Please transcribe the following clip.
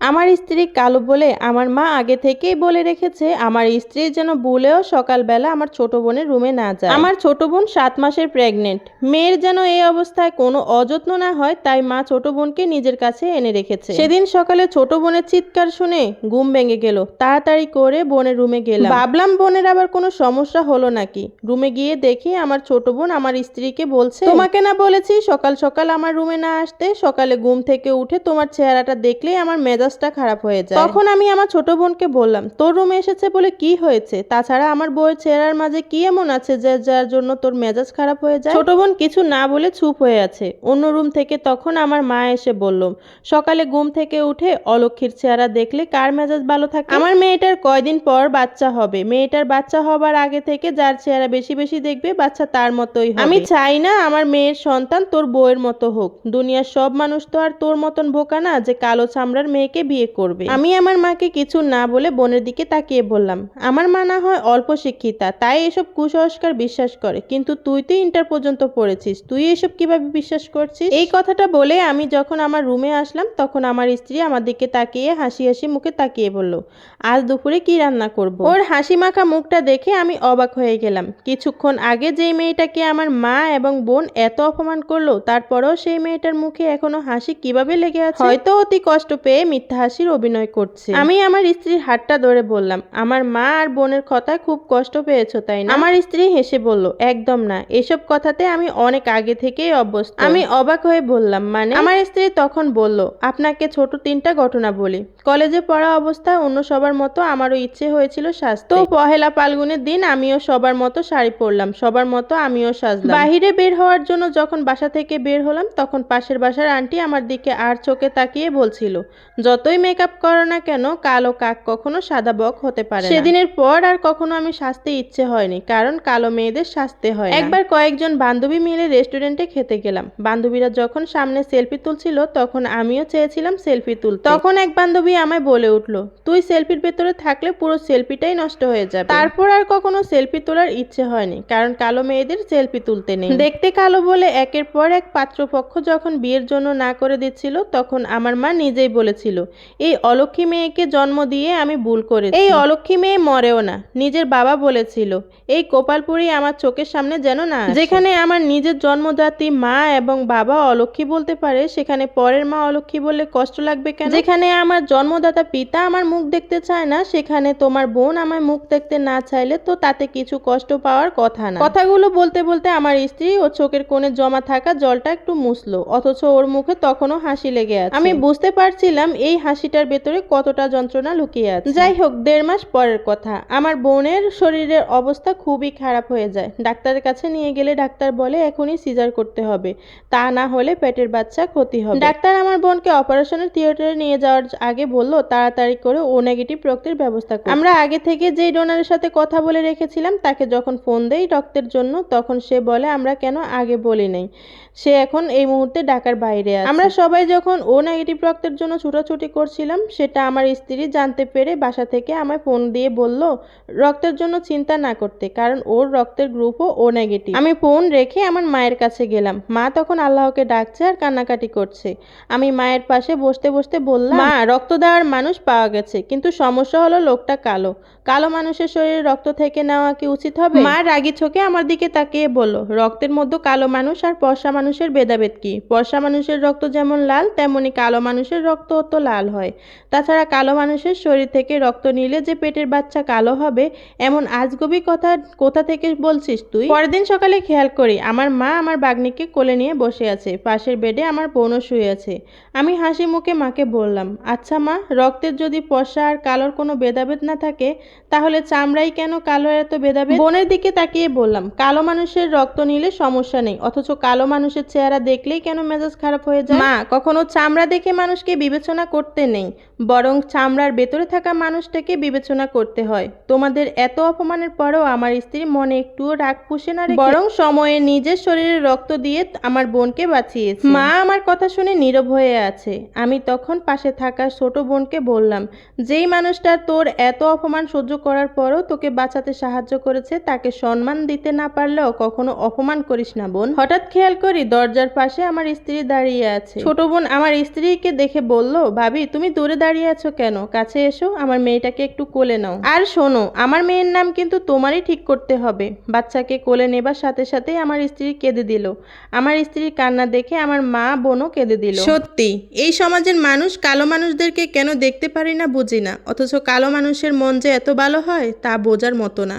আমার স্ত্রী কালো বলে আমার মা আগে থেকেই বলে রেখেছে আমার স্ত্রী যেন ভুলেও সকালবেলা আমার ছোট বোনের রুমে না যায়। আমার ছোট বোন 7 মাসের প্রেগনেন্ট, মেয়ের যেন এই অবস্থায় কোনো অযত্ন না হয় তাই মা ছোট বোনকে নিজের কাছে এনে রেখেছে। সেদিন সকালে ছোট বোনের চিৎকার শুনে ঘুম ভেঙে গেল। তাড়াতাড়ি করে বোনের রুমে গেলাম, ভাবলাম বোনের আবার কোনো সমস্যা হলো নাকি। রুমে গিয়ে দেখি আমার ছোট বোন আমার স্ত্রীকে বলছে, তোমাকে না বলেছি সকাল সকাল আমার রুমে না আসতে, সকালে ঘুম থেকে উঠে তোমার চেহারাটা দেখলেই আমার মেজাজটা খারাপ হয়ে যায়। তখন আমি আমার ছোট বোনকে বললাম, তোর রুমে এসেছে বলে কি হয়েছে, তাছাড়া আমার বউয়ের চেহারার মাঝে কি এমন আছে যে যার জন্য তোর মেজাজ খারাপ হয়ে যায়। ছোট বোন কিছু না বলে চুপ হয়ে আছে। অন্য রুম থেকে তখন আমার মা এসে বলল, সকালে ঘুম থেকে উঠে অলক্ষীর চেহারা দেখলে কার মেজাজ ভালো থাকে। আমার মেয়েটার কয়দিন পর বাচ্চা হবে, মেয়েটার বাচ্চা হবার আগে থেকে যার চেহারা বেশি বেশি দেখবে বাচ্চা তার মতোই হবে। আমি চাই না আমার মেয়ের সন্তান তোর বউয়ের মতো হোক। দুনিয়ার সব মানুষ তো আর তোর মতন বোকা না যে কালো চামড়ার মেয়েকে বিয়ে করবে। আমি আমার মাকে কিছু না বলে বোনের দিকে তাকিয়ে বললাম, আমার মা না হয় অল্প শিক্ষিতা, তাই এসব কুসংস্কার বিশ্বাস করে, কিন্তু তুই তো ইন্টার পর্যন্ত পড়েছিস, তুই এসব কিভাবে বিশ্বাস করছিস। এই কথাটা বলে আমি যখন আমার রুমে আসলাম তখন আমার স্ত্রী আমার দিকে তাকিয়ে হাসি হাসি মুখে তাকিয়ে বলল, আজ দুপুরে কি রান্না করব। ওর হাসি মাখা মুখটা দেখে আমি অবাক হয়ে গেলাম। কিছুক্ষণ আগে যেই মেয়েটাকে আমার মা এবং বোন এত অপমান করলো, তারপরেও সেই মেয়েটার মুখে এখনো হাসি কিভাবে লেগে আছে। হয়তো অতি কষ্ট পেয়ে মিথ্যা হাসির অভিনয় করছে। আমি আমার স্ত্রীর হাতটা ধরে বললাম, আমার মা আর বোনের কথায় খুব কষ্ট পেয়েছো তাই না। আমার স্ত্রী হেসে বলল, একদম না, এসব কথাতে আমি অনেক আগে থেকেই অভ্যস্ত। আমি অবাক হয়ে বললাম, মানে। আমার স্ত্রী তখন বলল, আপনাকে ছোট 3টা ঘটনা বলি। কলেজে পড়া অবস্থায় অন্য সবার মতো আমারও ইচ্ছে হয়েছিল সাজতে। তো পহেলা ফাল্গুনের দিন আমিও সবার মতো শাড়ি পরলাম, সবার মতো আমিও সাজলাম। বাহিরে বের হওয়ার জন্য যখন বাসা থেকে বের হলাম তখন পাশের বাসার আন্টি আমার দিকে আর চোখে তাকিয়ে বলছিল, যতই মেকআপ করো না কেন কালো কাক কখনো সাদা বক হতে পারে না। সেদিনের পর আর কখনো আমি সাজতে ইচ্ছে হয়নি, কারণ কালো মেয়েদের সাজতে হয় না। একবার কয়েকজন বান্ধবী মিলে রেস্টুরেন্টে খেতে গেলাম। বান্ধবীরা যখন সামনে সেলফি তুলছিল তখন আমিও চেয়েছিলাম সেলফি তুলতে। তখন এক বান্ধবী আমায় বলে উঠলো, তুই সেলফির ভেতরে থাকলে পুরো সেলফিটাই নষ্ট হয়ে যাবে। তারপর আর কখনো সেলফি তোলার ইচ্ছে হয়নি, কারণ কালো মেয়েদের সেলফি তুলতে নেই। দেখতে কালো বলে একের পর এক পাত্রপক্ষ যখন বিয়ের জন্য না করে দিচ্ছিল তখন আমার মা নিজেই বলেছিল, এই অলক্ষী মেয়েকে জন্ম দিয়ে আমি ভুল করেছি। এই অলক্ষী মেয়ে মরেও না। নিজের বাবা বলেছিল, এই কপালপুরি আমার চোখের সামনে যেন না আসে। যেখানে আমার নিজের জন্মদাত্রী মা এবং বাবা অলক্ষী বলতে পারে, সেখানে পরের মা অলক্ষী বললে কষ্ট লাগবে কেন। যেখানে আমার জন্মদাতা পিতা আমার মুখ দেখতে চায় না, সেখানে তোমার বোন আমার মুখ দেখতে না চাইলে তো তাতে কিছু কষ্ট পাওয়ার কথা না। কথাগুলো বলতে বলতে আমার স্ত্রী ও চোখের কোণে জমা থাকা জলটা একটু মুছলো, অথচ ওর মুখে তখনও হাসি লেগে আছে। আমি বুঝতে পারছিলাম এই হাসিটার ভেতরে কতটা যন্ত্রণা লুকিয়ে আছে। যাই হোক, 1.5 মাস পরের কথা, আমার বোনের শরীরের অবস্থা খুবই খারাপ হয়ে যায়। ডাক্তারের কাছে নিয়ে গেলে ডাক্তার বলে এখনই সিজার করতে হবে, তা না হলে পেটের বাচ্চা ক্ষতি হবে। ডাক্তার আমার বোনকে অপারেশনের থিয়েটারে নিয়ে যাওয়ার আগে বলল, তাড়াতাড়ি করে ও নেগেটিভ রক্তের ব্যবস্থা করো। আমরা আগে থেকে যেই ডোনারের সাথে কথা বলে রেখেছিলাম তাকে যখন ফোন দেই রক্তের জন্য, তখন সে বলে আমরা কেন আগে বলি নাই, সে এখন এই মুহূর্তে ঢাকার বাইরে আছে। আমরা সবাই যখন ও নেগেটিভ রক্তের জন্য ছুটাছুটি করছিলাম, সেটা আমার স্ত্রী জানতে পেরে বাসা থেকে আমায় ফোন দিয়ে বলল রক্তের জন্য চিন্তা না করতে, কারণ ওর রক্তের গ্রুপও ও নেগেটিভ। আমি ফোন রেখে আমার মায়ের কাছে গেলাম। মা তখন আল্লাহকে ডাকছে আর কান্নাকাটি করছে। আমি মায়ের পাশে বসতে বসতে বললাম, মা, রক্ত দেওয়ার মানুষ পাওয়া গেছে, কিন্তু সমস্যা হলো লোকটা কালো। কালো মানুষের শরীরে রক্ত থেকে নেওয়া কি উচিত হবে? মা রাগি চোখে আমার দিকে তাকিয়ে বলল, রক্তের মধ্যে কালো মানুষ আর ফর্সা মানুষের ভেদাভেদ কি? ফর্সা মানুষের রক্ত যেমন লাল, তেমনি কালো মানুষের রক্ত তো লাল হয়। তাছাড়া কালো মানুষের শরীর থেকে রক্ত নিলে যে পেটের বাচ্চা কালো হবে, এমন আজগুবি কথা কোথা থেকে বলছিস তুই? পরের দিন সকালে খেয়াল করি আমার মা আমার বাগ্নিকে কোলে নিয়ে বসে আছে, পাশের বেডে আমার বোনও শুয়ে আছে। আমি হাসি মুখে মাকে বললাম, আচ্ছা মা, রক্তের যদি ফর্সা আর কালোর কোনো ভেদাভেদ না থাকে, তাহলে চামড়াই কেন কালো এত ভেদাভেদ? বোনের দিকে তাকিয়ে বললাম, কালো মানুষের রক্ত নিলে সমস্যা নেই, অথচ কালো মানুষের চেহারা দেখলেই কেন মেজাজ খারাপ হয়ে যায়? মা, কখনো চামড়া দেখে মানুষকে বিবেচনা করতে নেই, বরং চামড়ার ভেতরে থাকা মানুষটাকে বিবেচনা করতে হয়। তোমাদের এত অপমানের পরেও আমার স্ত্রী মনে একটুও রাগ পুষে না রেখে বরং সময়ে নিজের শরীরে রক্ত দিয়ে আমার বোনকে বাঁচিয়েছে। মা আমার কথা শুনে নীরব হয়ে আছে। আমি তখন পাশে থাকা ছোট বোনকে বললাম, যেই মানুষটা তোর এত অপমান সহ্য করার পরও তোকে বাঁচাতে সাহায্য করেছে, তাকে সম্মান দিতে না পারলেও কখনো অপমান করিস না বোন। হঠাৎ খেয়াল করি দরজার পাশে আমার স্ত্রী দাঁড়িয়ে আছে। ছোট বোন আমার স্ত্রীকে দেখে বলল, ভাবি ভাবি তুমি দূরে দাঁড়িয়ে আছো কেন? কাছে এসো, আমার মেয়েটাকে একটু কোলে নাও। আর শোনো, আমার মেয়ের নাম কিন্তু তোমারই ঠিক করতে হবে। বাচ্চাকে কোলে নেবার সাথে সাথেই আমার স্ত্রী কেঁদে দিল। আমার স্ত্রীর কান্না দেখে আমার মা বোনও কেঁদে দিল। সত্যি এই সমাজের মানুষ কালো মানুষদেরকে কেন দেখতে পারি না বুঝি না, অথচ কালো মানুষের মন যে এত ভালো হয় তা বোঝার মতো না।